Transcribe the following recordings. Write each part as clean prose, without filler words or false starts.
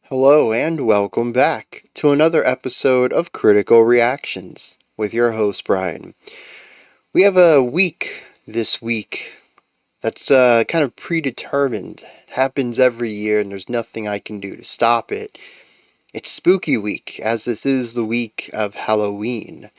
Hello and welcome back to another episode of Critical Reactions with your host Bryan. We have a week this week that's kind of predetermined. It happens every year and there's nothing I can do to stop it. It's spooky week, as this is the week of Halloween.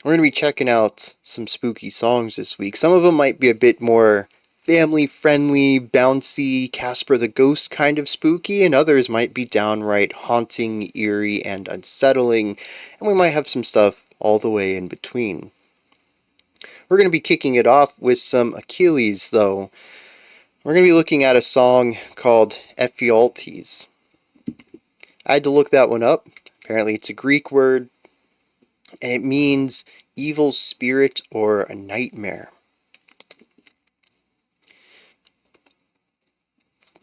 We're going to be checking out some spooky songs this week. Some of them might be a bit more family-friendly, bouncy, Casper the Ghost kind of spooky, and others might be downright haunting, eerie, and unsettling, and we might have some stuff all the way in between. We're going to be kicking it off with some Akhlys, though. We're going to be looking at a song called Ephialtes. I had to look that one up. Apparently it's a Greek word, and it means evil spirit or a nightmare.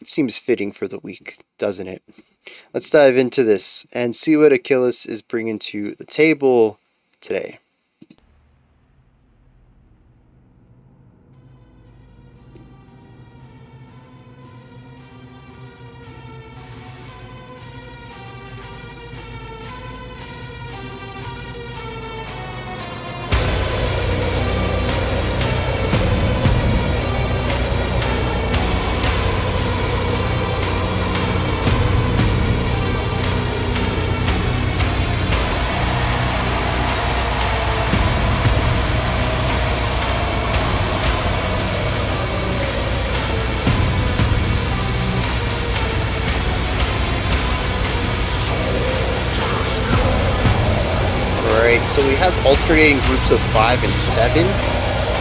Seems fitting for the week, doesn't it? Let's dive into this and see what Akhlys is bringing to the table today. Alright, so we have alternating groups of 5 and 7,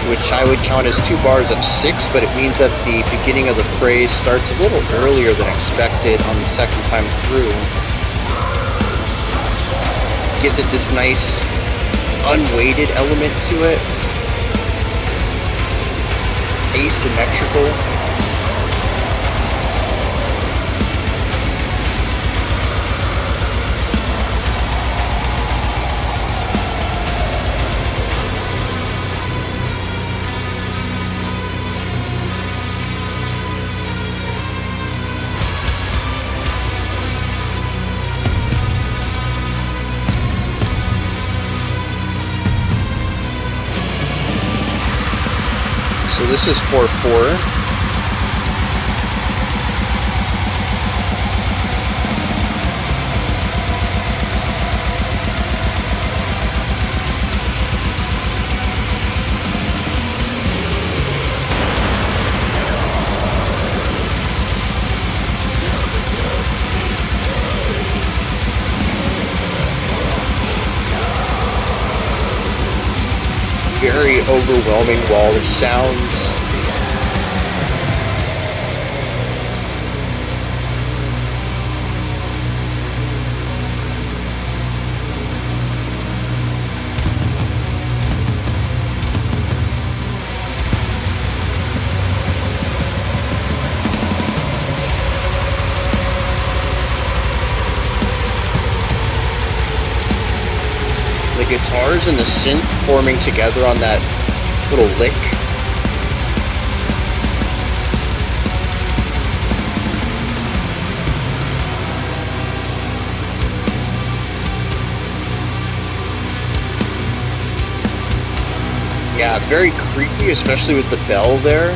which I would count as 2 bars of 6, but it means that the beginning of the phrase starts a little earlier than expected on the second time through. Gives it this nice unweighted element to it. Asymmetrical. So this is 4/4. Very overwhelming wall of sounds. The guitars and the synth forming together on that little lick. Yeah, very creepy, especially with the bell there.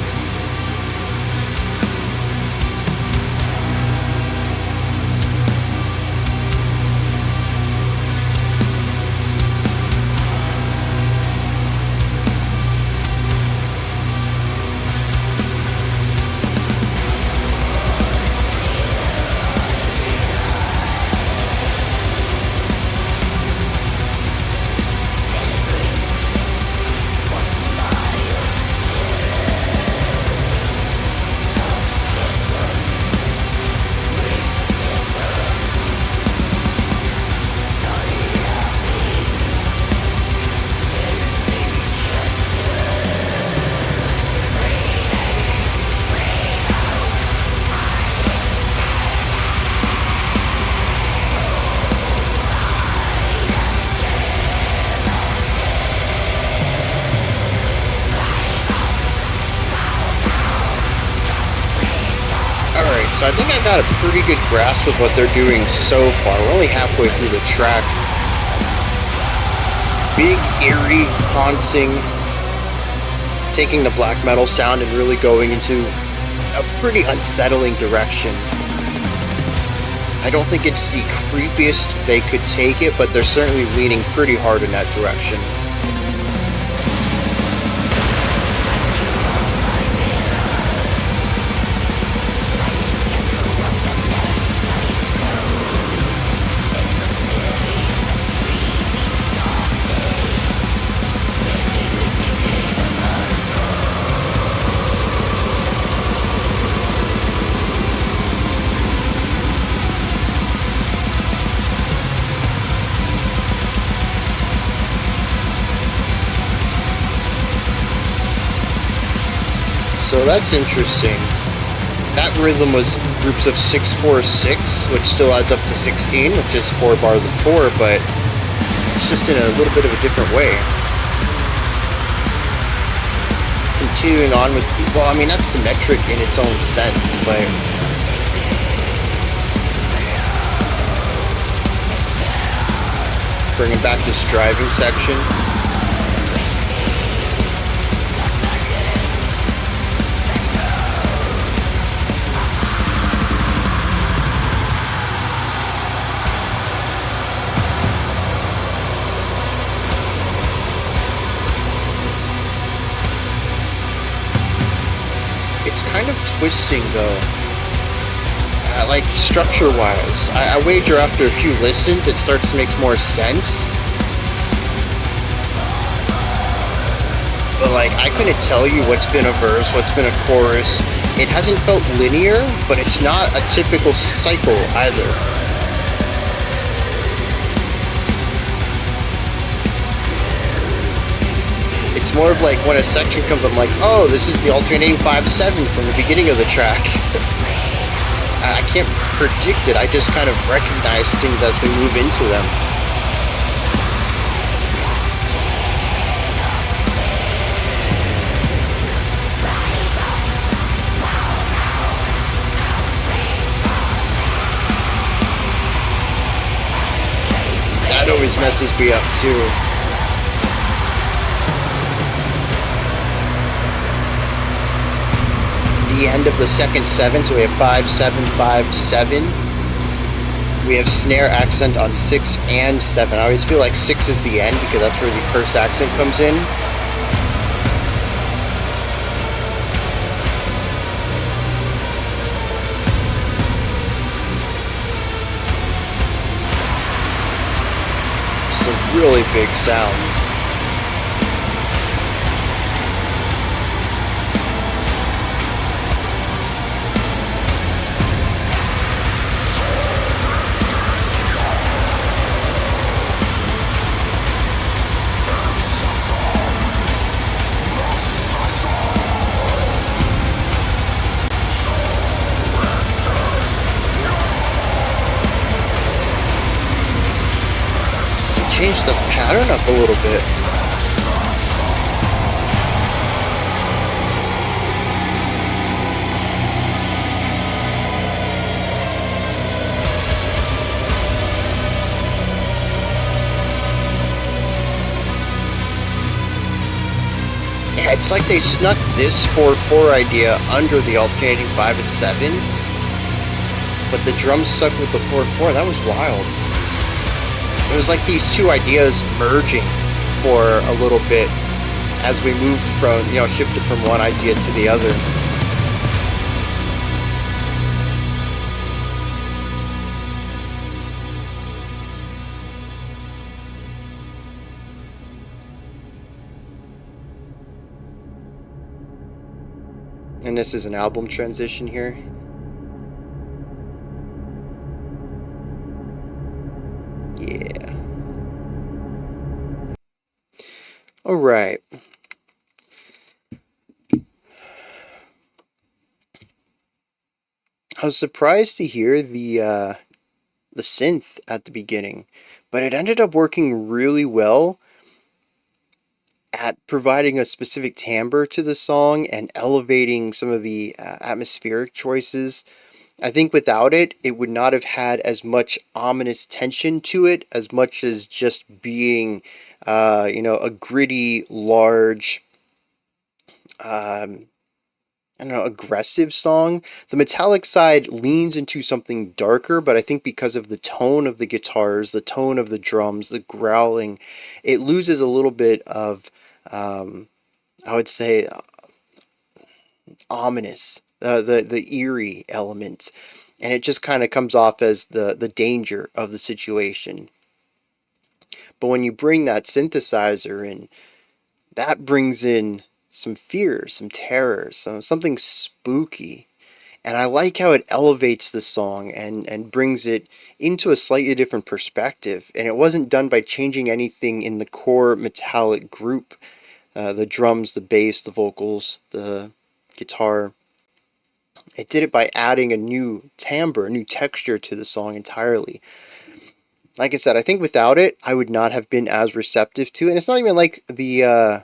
So I think I got a pretty good grasp of what they're doing so far. We're only halfway through the track. Big, eerie, haunting, taking the black metal sound and really going into a pretty unsettling direction. I don't think it's the creepiest they could take it, but they're certainly leaning pretty hard in that direction. So that's interesting. That rhythm was groups of 6-4-6, which still adds up to 16, which is 4 bars of 4, but it's just in a little bit of a different way. Continuing on with, well, I mean, that's symmetric in its own sense, but bringing back this driving section. It's kind of twisting though, like structure-wise. I wager after a few listens it starts to make more sense. But like, I couldn't tell you what's been a verse, what's been a chorus. It hasn't felt linear, but it's not a typical cycle either. It's more of like when a section comes, I'm like, oh, this is the alternating 5-7 from the beginning of the track. I can't predict it, I just kind of recognize things as we move into them. That always messes me up too. The end of the second 7, so we have 5-7, 5-7. We have snare accent on 6 and 7. I always feel like 6 is the end because that's where the first accent comes in. Some really big sounds. Change the pattern up a little bit. Yeah, it's like they snuck this 4-4 idea under the alternating 5 and 7, but the drums stuck with the 4-4. That was wild. It was like these two ideas merging for a little bit as we moved from, shifted from one idea to the other. And this is an album transition here. Yeah. All right. I was surprised to hear the synth at the beginning, but it ended up working really well at providing a specific timbre to the song and elevating some of the atmospheric choices. I think without it, it would not have had as much ominous tension to it, as much as just being, a gritty, large, um, I don't know, aggressive song. The metallic side leans into something darker, but I think because of the tone of the guitars, the tone of the drums, the growling, it loses a little bit of, I would say, ominous, the eerie element, and it just kind of comes off as the danger of the situation. But when you bring that synthesizer in, that brings in some fear, some terror, something spooky. And I like how it elevates the song and brings it into a slightly different perspective. And it wasn't done by changing anything in the core metallic group, the drums, the bass, the vocals, the guitar. It did it by adding a new timbre, a new texture to the song entirely. Like I said, I think without it, I would not have been as receptive to it. And it's not even like the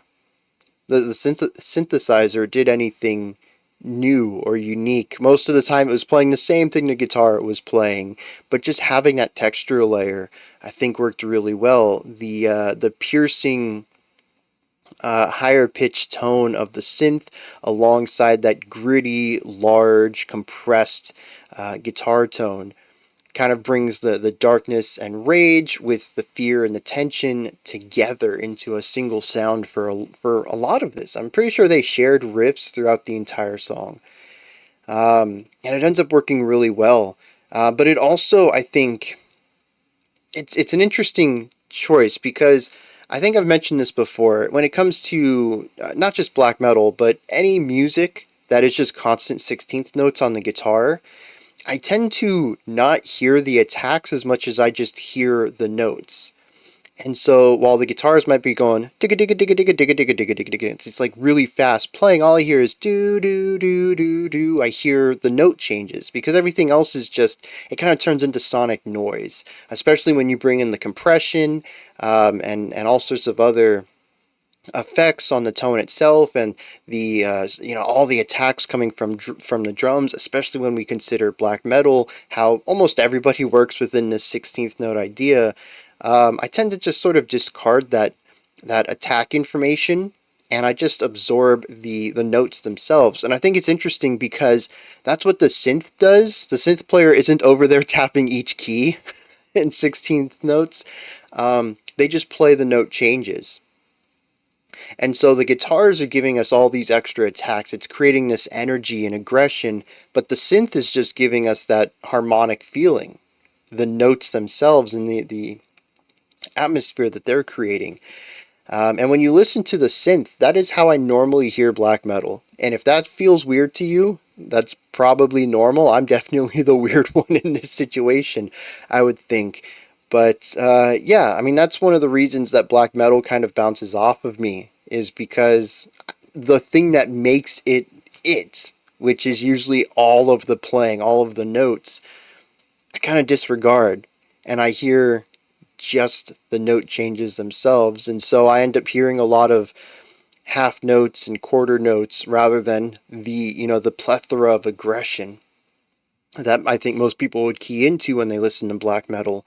synthesizer did anything new or unique. Most of the time, it was playing the same thing the guitar was playing, but just having that texture layer, I think, worked really well. The piercing, higher pitched tone of the synth, alongside that gritty, large, compressed guitar tone, kind of brings the darkness and rage with the fear and the tension together into a single sound for a lot of this. I'm pretty sure they shared riffs throughout the entire song. And it ends up working really well. But it also, I think, it's an interesting choice because I think I've mentioned this before. When it comes to not just black metal, but any music that is just constant 16th notes on the guitar, I tend to not hear the attacks as much as I just hear the notes. And so while the guitars might be going digga digga digga digga digga digga digga digga digga, it's like really fast playing. All I hear is do do do do do. I hear the note changes because everything else is just, it kind of turns into sonic noise, especially when you bring in the compression, and all sorts of other effects on the tone itself, and the all the attacks coming from the drums, especially when we consider black metal, how almost everybody works within this 16th note idea. I tend to just sort of discard that attack information, and I just absorb the notes themselves. And I think it's interesting because that's what the synth does. The synth player isn't over there tapping each key in 16th notes. They just play the note changes. And so the guitars are giving us all these extra attacks. It's creating this energy and aggression, but the synth is just giving us that harmonic feeling, the notes themselves and the atmosphere that they're creating. And when you listen to the synth, that is how I normally hear black metal. And if that feels weird to you, that's probably normal. I'm definitely the weird one in this situation, I would think. But yeah, I mean, that's one of the reasons that black metal kind of bounces off of me, is because the thing that makes it, which is usually all of the playing, all of the notes, I kind of disregard. And I hear just the note changes themselves. And so I end up hearing a lot of half notes and quarter notes rather than the plethora of aggression that I think most people would key into when they listen to black metal.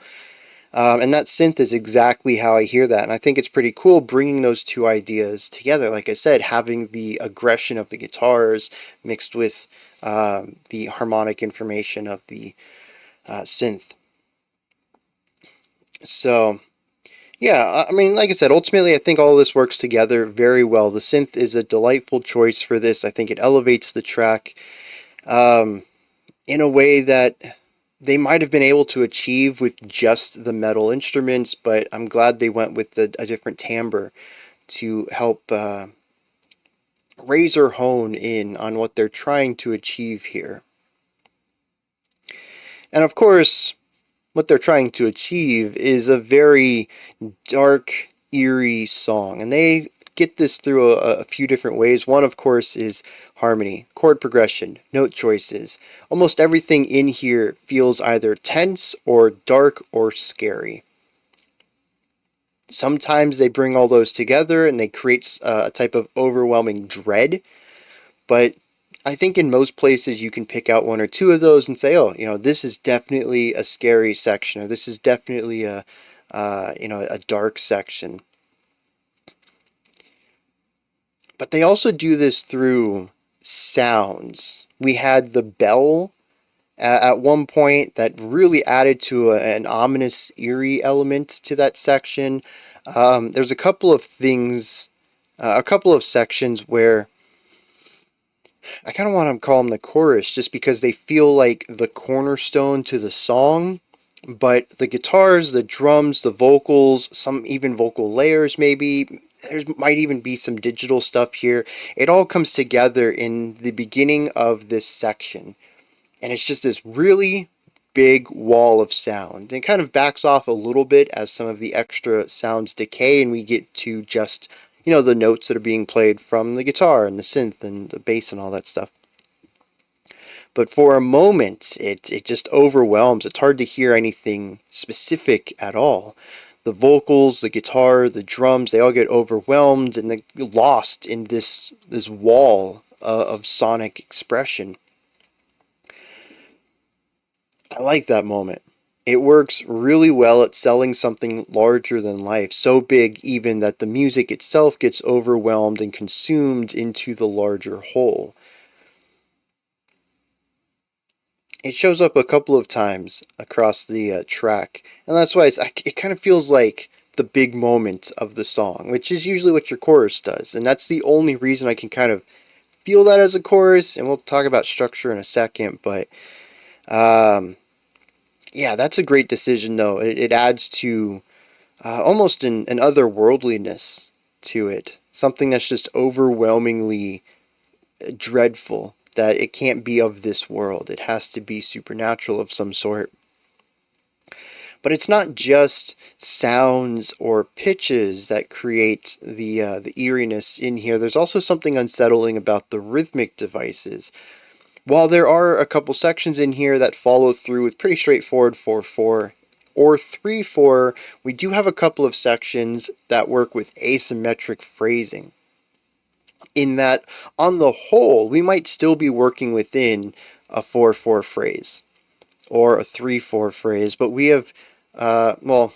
And that synth is exactly how I hear that. And I think it's pretty cool bringing those two ideas together. Like I said, having the aggression of the guitars mixed with the harmonic information of the synth. So, yeah, I mean, like I said, ultimately, I think all of this works together very well. The synth is a delightful choice for this. I think it elevates the track in a way that they might have been able to achieve with just the metal instruments, but I'm glad they went with a different timbre to help raise or hone in on what they're trying to achieve here. And of course, what they're trying to achieve is a very dark, eerie song. And they get this through a few different ways. One, of course, is harmony, chord progression, note choices. Almost everything in here feels either tense or dark or scary. Sometimes they bring all those together and they create a type of overwhelming dread. But I think in most places you can pick out one or two of those and say, oh, this is definitely a scary section, or this is definitely a dark section. But they also do this through sounds. We had the bell at one point that really added to an ominous, eerie element to that section. There's a couple of things, a couple of sections where I kind of want to call them the chorus just because they feel like the cornerstone to the song. But the guitars, the drums, the vocals, some even vocal layers maybe, there might even be some digital stuff here. It all comes together in the beginning of this section. And it's just this really big wall of sound. And it kind of backs off a little bit as some of the extra sounds decay and we get to just, the notes that are being played from the guitar and the synth and the bass and all that stuff. But for a moment, it just overwhelms. It's hard to hear anything specific at all. The vocals, the guitar, the drums, they all get overwhelmed and they lost in this wall of sonic expression. I like that moment. It works really well at selling something larger than life, so big even that the music itself gets overwhelmed and consumed into the larger whole. It shows up a couple of times across the track, and that's why it kind of feels like the big moment of the song, which is usually what your chorus does, and that's the only reason I can kind of feel that as a chorus, and we'll talk about structure in a second, but yeah, that's a great decision though. It adds to almost an otherworldliness to it, something that's just overwhelmingly dreadful, that it can't be of this world. It has to be supernatural of some sort. But it's not just sounds or pitches that create the eeriness in here. There's also something unsettling about the rhythmic devices. While there are a couple sections in here that follow through with pretty straightforward 4/4 or 3/4, we do have a couple of sections that work with asymmetric phrasing. In that, on the whole, we might still be working within a 4/4 phrase or a 3/4 phrase, but we have, well,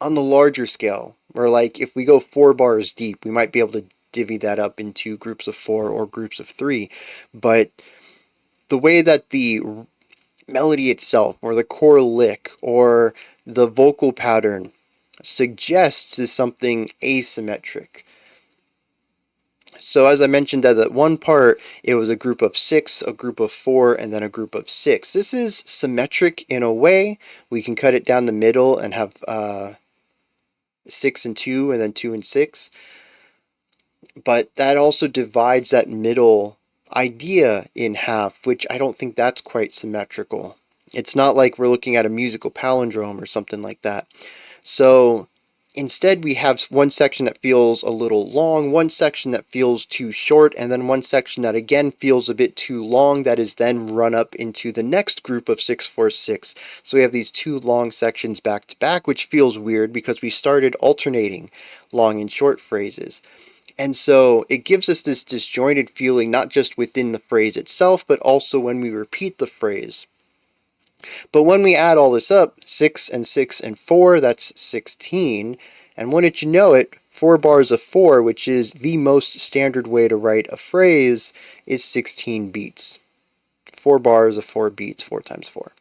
on the larger scale, or like if we go 4 bars deep, we might be able to divvy that up into groups of 4 or groups of 3. But the way that the melody itself, or the core lick, or the vocal pattern suggests is something asymmetric. So as I mentioned at that one part, it was a group of 6, a group of 4, and then a group of 6. This is symmetric in a way. We can cut it down the middle and have 6 and 2, and then 2 and 6. But that also divides that middle idea in half, which I don't think that's quite symmetrical. It's not like we're looking at a musical palindrome or something like that. So instead, we have one section that feels a little long, one section that feels too short, and then one section that again feels a bit too long that is then run up into the next group of 6/4/6. So we have these two long sections back to back, which feels weird because we started alternating long and short phrases. And so it gives us this disjointed feeling, not just within the phrase itself, but also when we repeat the phrase. But when we add all this up, 6 and 6 and 4, that's 16. And wouldn't you know it, 4 bars of 4, which is the most standard way to write a phrase, is 16 beats. 4 bars of 4 beats, 4 times 4.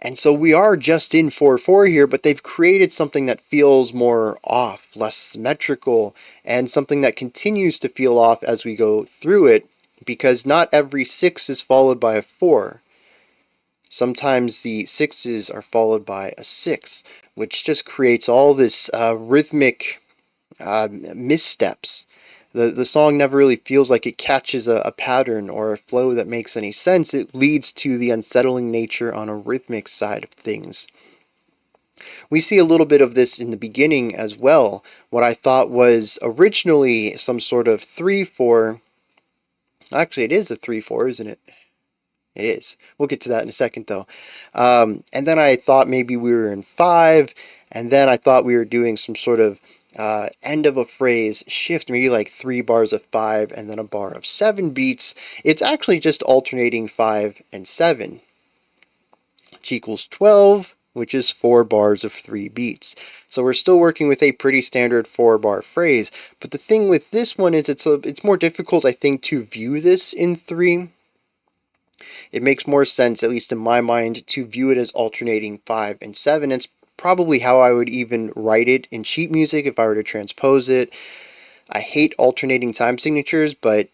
And so we are just in 4/4 here, but they've created something that feels more off, less symmetrical, and something that continues to feel off as we go through it, because not every 6 is followed by a 4. Sometimes the 6s are followed by a 6, which just creates all this rhythmic missteps. The song never really feels like it catches a pattern or a flow that makes any sense. It leads to the unsettling nature on a rhythmic side of things. We see a little bit of this in the beginning as well. What I thought was originally some sort of 3/4. Actually, it is a 3/4, isn't it? It is. We'll get to that in a second, though. And then I thought maybe we were in 5, and then I thought we were doing some sort of end of a phrase shift, maybe like 3 bars of 5 and then a bar of 7 beats, it's actually just alternating 5 and 7, which equals 12, which is 4 bars of 3 beats. So we're still working with a pretty standard 4-bar phrase, but the thing with this one is it's more difficult, I think, to view this in 3. It makes more sense, at least in my mind, to view it as alternating 5 and 7. It's probably how I would even write it in sheet music if I were to transpose it. I hate alternating time signatures, but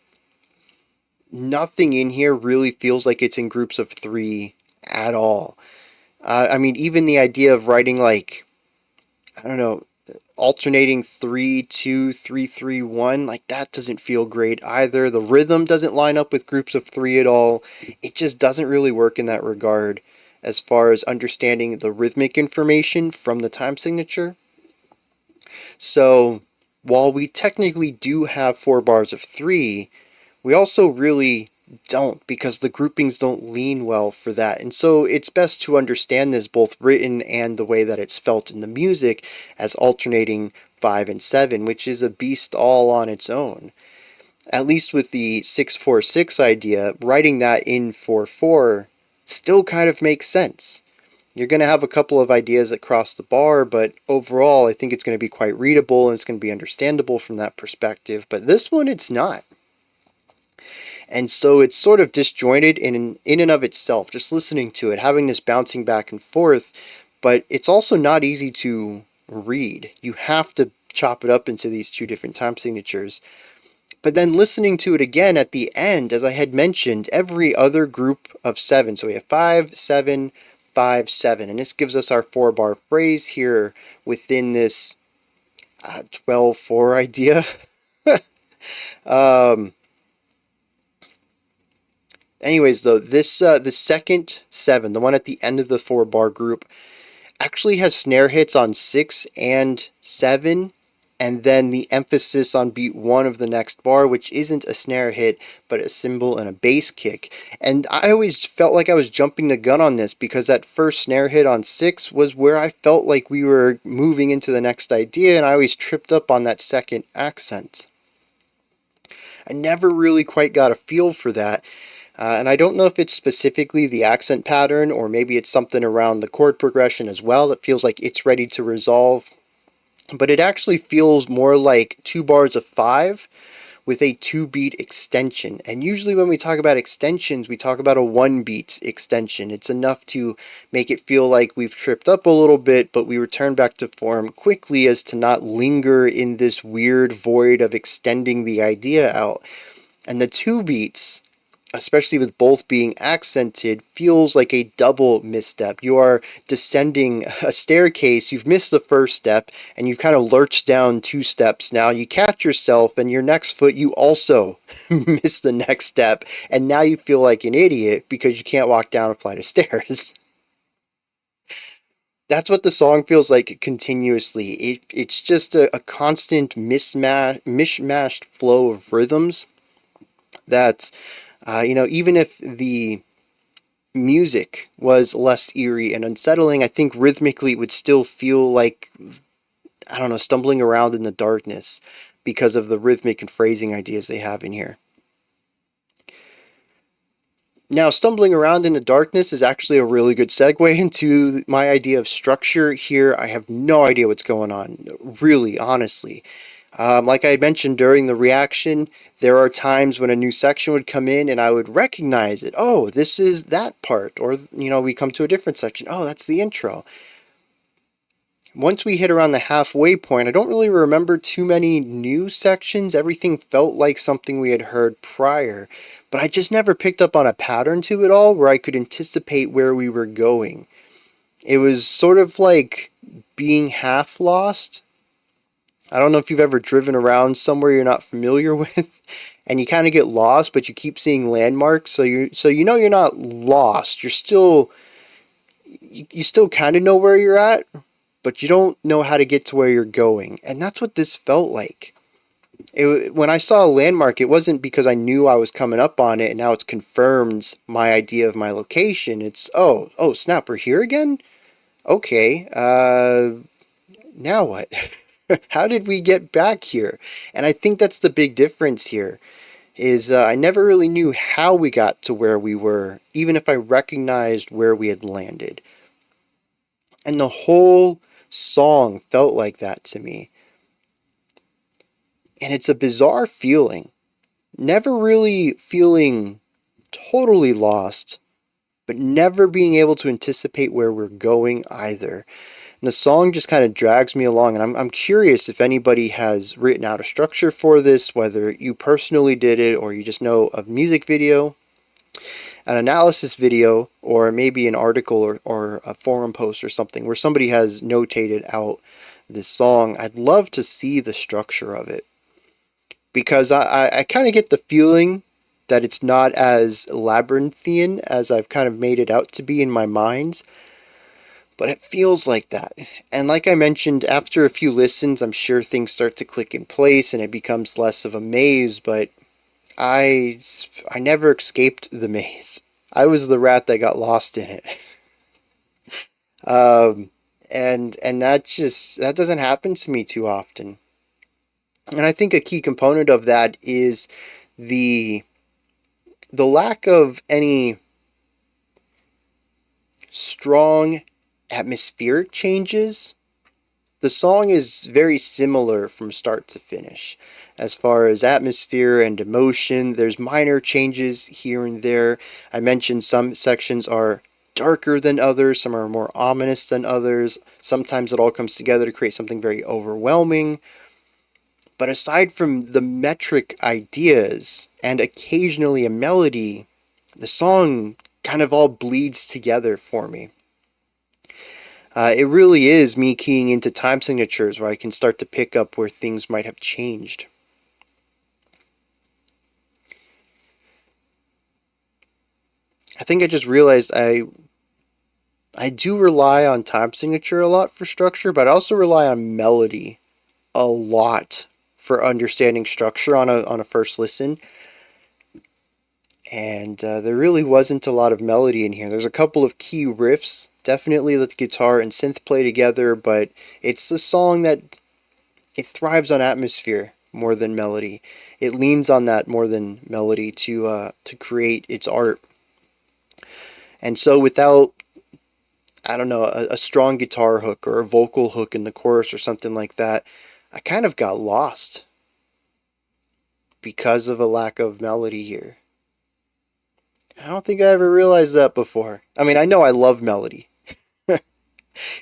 nothing in here really feels like it's in groups of 3 at all. I mean, even the idea of writing like, I don't know, alternating 3 2 3 3 1, like that doesn't feel great either. The rhythm doesn't line up with groups of 3 at all. It just doesn't really work in that regard as far as understanding the rhythmic information from the time signature. So while we technically do have 4 bars of 3, we also really don't, because the groupings don't lean well for that. And so it's best to understand this both written and the way that it's felt in the music as alternating 5 and 7, which is a beast all on its own. At least with the 6-4-6 idea, writing that in 4-4 still kind of makes sense. You're going to have a couple of ideas that cross the bar, but overall I think it's going to be quite readable and it's going to be understandable from that perspective. But this one, it's not. And so it's sort of disjointed in and of itself, just listening to it, having this bouncing back and forth, but it's also not easy to read. You have to chop it up into these 2 different time signatures. But then listening to it again at the end, as I had mentioned, every other group of 7, so we have 5, 7, 5, 7, and this gives us our 4-bar phrase here within this 12-4 idea. Anyways, though, this the second 7, the one at the end of the 4-bar group, actually has snare hits on 6 and 7, and then the emphasis on beat 1 of the next bar, which isn't a snare hit, but a cymbal and a bass kick. And I always felt like I was jumping the gun on this, because that first snare hit on 6 was where I felt like we were moving into the next idea, and I always tripped up on that second accent. I never really quite got a feel for that. And I don't know if it's specifically the accent pattern, or maybe it's something around the chord progression as well that feels like it's ready to resolve. But it actually feels more like 2 bars of 5 with a 2-beat extension. And usually when we talk about extensions, we talk about a 1-beat extension. It's enough to make it feel like we've tripped up a little bit, but we return back to form quickly as to not linger in this weird void of extending the idea out. And the 2 beats, especially with both being accented, feels like a double misstep. You are descending a staircase, you've missed the first step, and you kind of lurch down 2 steps. Now you catch yourself, and your next foot, you also miss the next step, and now you feel like an idiot because you can't walk down a flight of stairs. That's what the song feels like continuously. It's just a constant mishmashed flow of rhythms that even if the music was less eerie and unsettling, I think rhythmically it would still feel like, I don't know, stumbling around in the darkness because of the rhythmic and phrasing ideas they have in here. Now, stumbling around in the darkness is actually a really good segue into my idea of structure here. I have no idea what's going on, really, honestly. Like I had mentioned during the reaction, there are times when a new section would come in and I would recognize it. Oh, this is that part. Or, we come to a different section. Oh, that's the intro. Once we hit around the halfway point, I don't really remember too many new sections. Everything felt like something we had heard prior. But I just never picked up on a pattern to it all where I could anticipate where we were going. It was sort of like being half lost. I don't know if you've ever driven around somewhere you're not familiar with, and you kind of get lost, but you keep seeing landmarks, so you're not lost. You still kind of know where you're at, but you don't know how to get to where you're going, and that's what this felt like. When I saw a landmark, it wasn't because I knew I was coming up on it, and now it's confirmed my idea of my location. It's oh snap, we're here again. Okay, now what? How did we get back here? And I think that's the big difference here is I never really knew how we got to where we were, even if I recognized where we had landed. And the whole song felt like that to me. And it's a bizarre feeling. Never really feeling totally lost, but never being able to anticipate where we're going either. And the song just kind of drags me along, and I'm curious if anybody has written out a structure for this, whether you personally did it or you just know a music video, an analysis video, or maybe an article or a forum post or something where somebody has notated out this song. I'd love to see the structure of it because I kind of get the feeling that it's not as labyrinthian as I've kind of made it out to be in my mind, but it feels like that. And like I mentioned, after a few listens, I'm sure things start to click in place and it becomes less of a maze, but I never escaped the maze. I was the rat that got lost in it. um, and that doesn't happen to me too often. And I think a key component of that is the lack of any strong atmospheric changes. The song is very similar from start to finish. As far as atmosphere and emotion, there's minor changes here and there. I mentioned some sections are darker than others, some are more ominous than others. Sometimes it all comes together to create something very overwhelming. But aside from the metric ideas and occasionally a melody, the song kind of all bleeds together for me. It really is me keying into time signatures where I can start to pick up where things might have changed. I think I just realized I do rely on time signature a lot for structure, but I also rely on melody a lot for understanding structure on a first listen. And there really wasn't a lot of melody in here. There's a couple of key riffs, definitely that the guitar and synth play together, but it's a song that it thrives on atmosphere more than melody. It leans on that more than melody to create its art. And so without, I don't know, a strong guitar hook or a vocal hook in the chorus or something like that, I kind of got lost because of a lack of melody here. I don't think I ever realized that before. I mean, I know I love melody.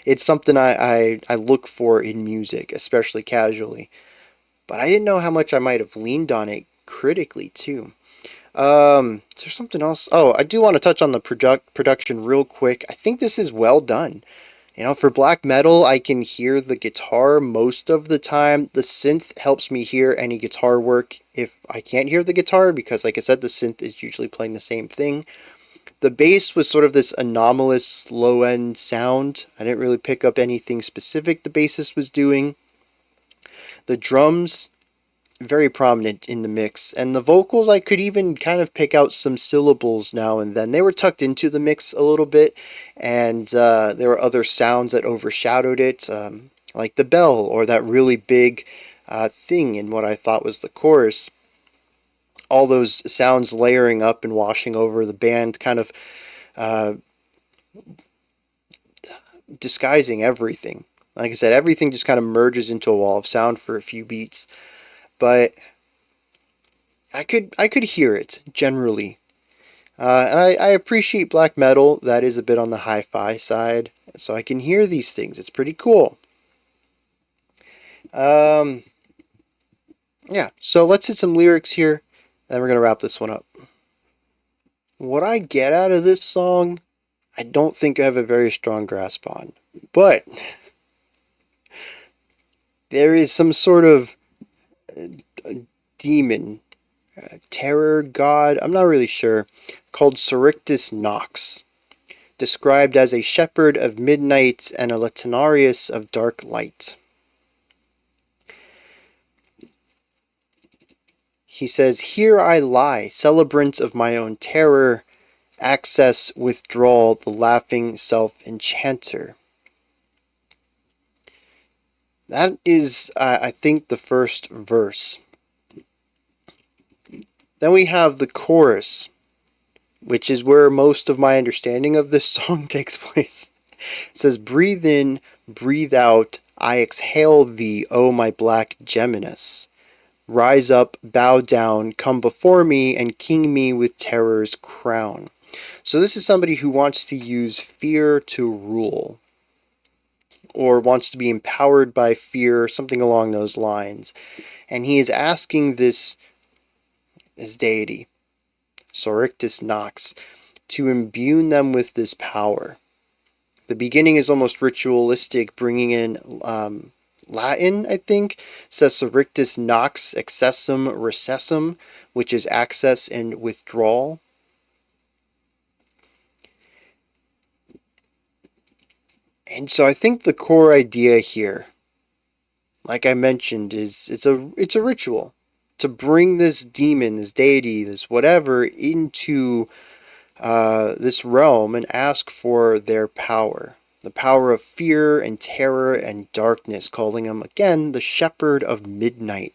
It's something I look for in music, especially casually. But I didn't know how much I might have leaned on it critically, too. Is there something else? Oh, I do want to touch on the production real quick. I think this is well done. You know, for black metal, I can hear the guitar most of the time. The synth helps me hear any guitar work if I can't hear the guitar, because, like I said, the synth is usually playing the same thing. The bass was sort of this anomalous low-end sound. I didn't really pick up anything specific the bassist was doing. The drums, very prominent in the mix. And the vocals, I could even kind of pick out some syllables now and then. They were tucked into the mix a little bit, and there were other sounds that overshadowed it, like the bell or that really big thing in what I thought was the chorus. All those sounds layering up and washing over the band, kind of disguising everything. Like I said, everything just kind of merges into a wall of sound for a few beats. But I could hear it generally, and I appreciate black metal that is a bit on the hi-fi side, so I can hear these things. It's pretty cool. Yeah, so let's hit some lyrics here, and we're gonna wrap this one up. What I get out of this song, I don't think I have a very strong grasp on, but there is some sort of demon, terror god, I'm not really sure, called Sorictus Nox, described as a shepherd of midnight and a latinarius of dark light. He says, "Here I lie, celebrant of my own terror, access, withdrawal, the laughing self-enchanter." That is, I think, the first verse. Then we have the chorus, which is where most of my understanding of this song takes place. It says, breathe in, breathe out, I exhale thee, O my black Geminus. Rise up, bow down, come before me, and king me with terror's crown. So this is somebody who wants to use fear to rule, or wants to be empowered by fear, something along those lines. And he is asking this deity, Sorictus Nox, to imbue them with this power. The beginning is almost ritualistic, bringing in Latin, I think. It says Sorictus Nox excessum recessum, which is access and withdrawal. And so I think the core idea here, like I mentioned, is it's a ritual to bring this demon, this deity, this whatever into this realm and ask for their power. The power of fear and terror and darkness, calling him again the shepherd of midnight.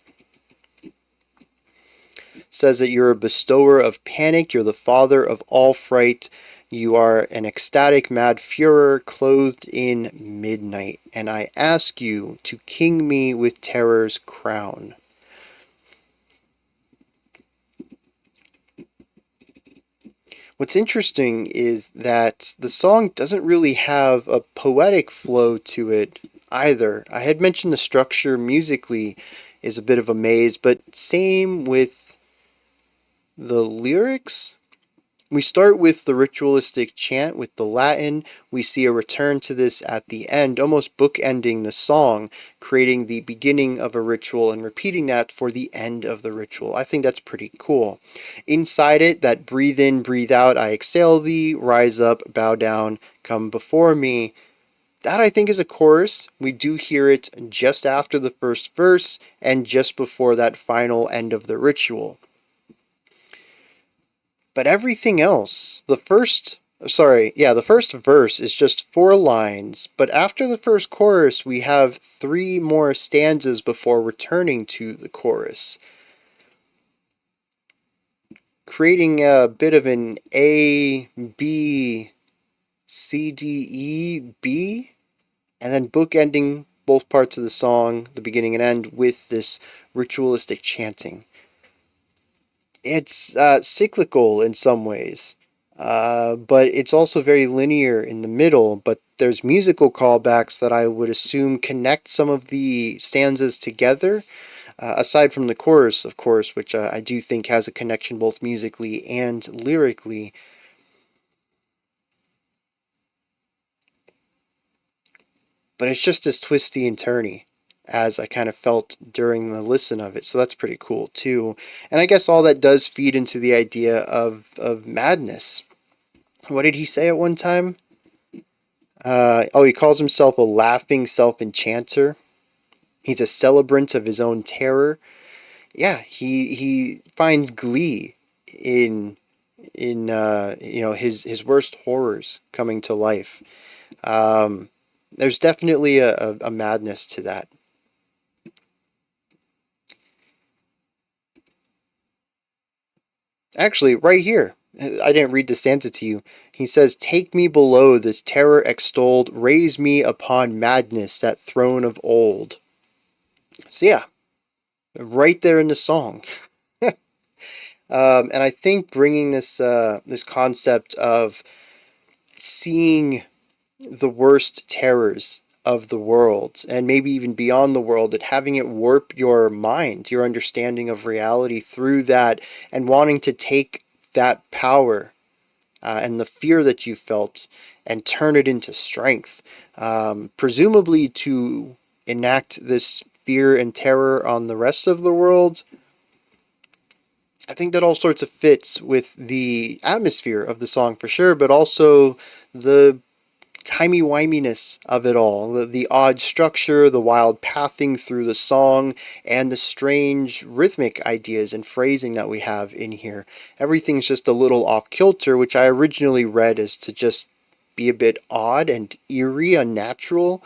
Says that you're a bestower of panic, you're the father of all fright, you are an ecstatic mad furor clothed in midnight, and I ask you to king me with terror's crown. What's interesting is that the song doesn't really have a poetic flow to it either. I had mentioned the structure musically is a bit of a maze, but same with the lyrics. We start with the ritualistic chant with the Latin. We see a return to this at the end, almost bookending the song, creating the beginning of a ritual and repeating that for the end of the ritual. I think that's pretty cool. Inside it, that breathe in, breathe out, I exhale thee, rise up, bow down, come before me. That I think is a chorus. We do hear it just after the first verse and just before that final end of the ritual. But everything else, the first verse is just 4 lines, but after the first chorus, we have 3 more stanzas before returning to the chorus, creating a bit of an A, B, C, D, E, B, and then bookending both parts of the song, the beginning and end, with this ritualistic chanting. It's cyclical in some ways, but it's also very linear in the middle. But there's musical callbacks that I would assume connect some of the stanzas together, aside from the chorus, of course, which I do think has a connection both musically and lyrically. But it's just as twisty and turny as I kind of felt during the listen of it. So that's pretty cool too. And I guess all that does feed into the idea of madness. What did he say at one time? He calls himself a laughing self-enchanter. He's a celebrant of his own terror. Yeah, he finds glee in his worst horrors coming to life. There's definitely a madness to that. Actually, right here, I didn't read the stanza to you. He says, take me below this terror extolled, raise me upon madness, that throne of old. So yeah, right there in the song. And I think bringing this concept of seeing the worst terrors of the world and maybe even beyond the world and having it warp your mind, your understanding of reality through that, and wanting to take that power and the fear that you felt and turn it into strength, presumably to enact this fear and terror on the rest of the world. I think that all sorts of fits with the atmosphere of the song for sure, but also the timey-wiminess of it all, the odd structure, the wild pathing through the song, and the strange rhythmic ideas and phrasing that we have in here. Everything's just a little off kilter, which I originally read as to just be a bit odd and eerie, unnatural,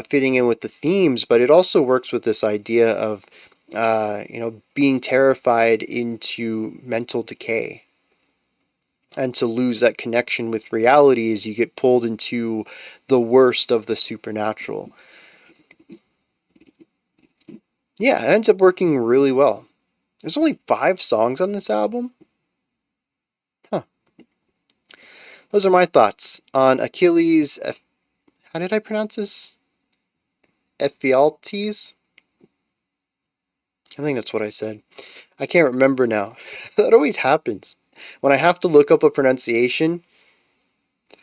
fitting in with the themes, but it also works with this idea of, being terrified into mental decay and to lose that connection with reality as you get pulled into the worst of the supernatural. Yeah, it ends up working really well. There's only 5 songs on this album. Huh. Those are my thoughts on Akhlys. How did I pronounce this? Ephialtes? I think that's what I said. I can't remember now. That always happens. When I have to look up a pronunciation,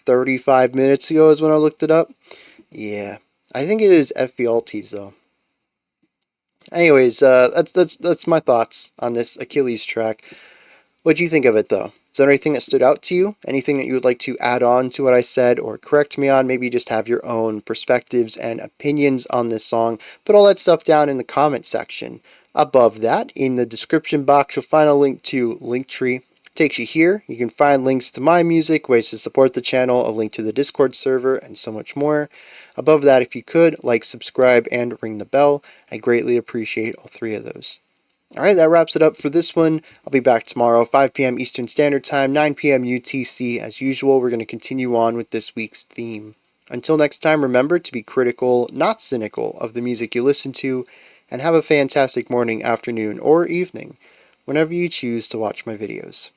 35 minutes ago is when I looked it up. Yeah, I think it is Ephialtes though. Anyways, that's my thoughts on this Akhlys track. What do you think of it though? Is there anything that stood out to you? Anything that you would like to add on to what I said or correct me on? Maybe just have your own perspectives and opinions on this song. Put all that stuff down in the comment section. Above that, in the description box, you'll find a link to Linktree. Takes you here. You can find links to my music, ways to support the channel, a link to the Discord server, and so much more. Above that, if you could, like, subscribe, and ring the bell. I greatly appreciate all 3 of those. Alright, that wraps it up for this one. I'll be back tomorrow, 5 p.m. Eastern Standard Time, 9 p.m. UTC. As usual, we're going to continue on with this week's theme. Until next time, remember to be critical, not cynical, of the music you listen to, and have a fantastic morning, afternoon, or evening, whenever you choose to watch my videos.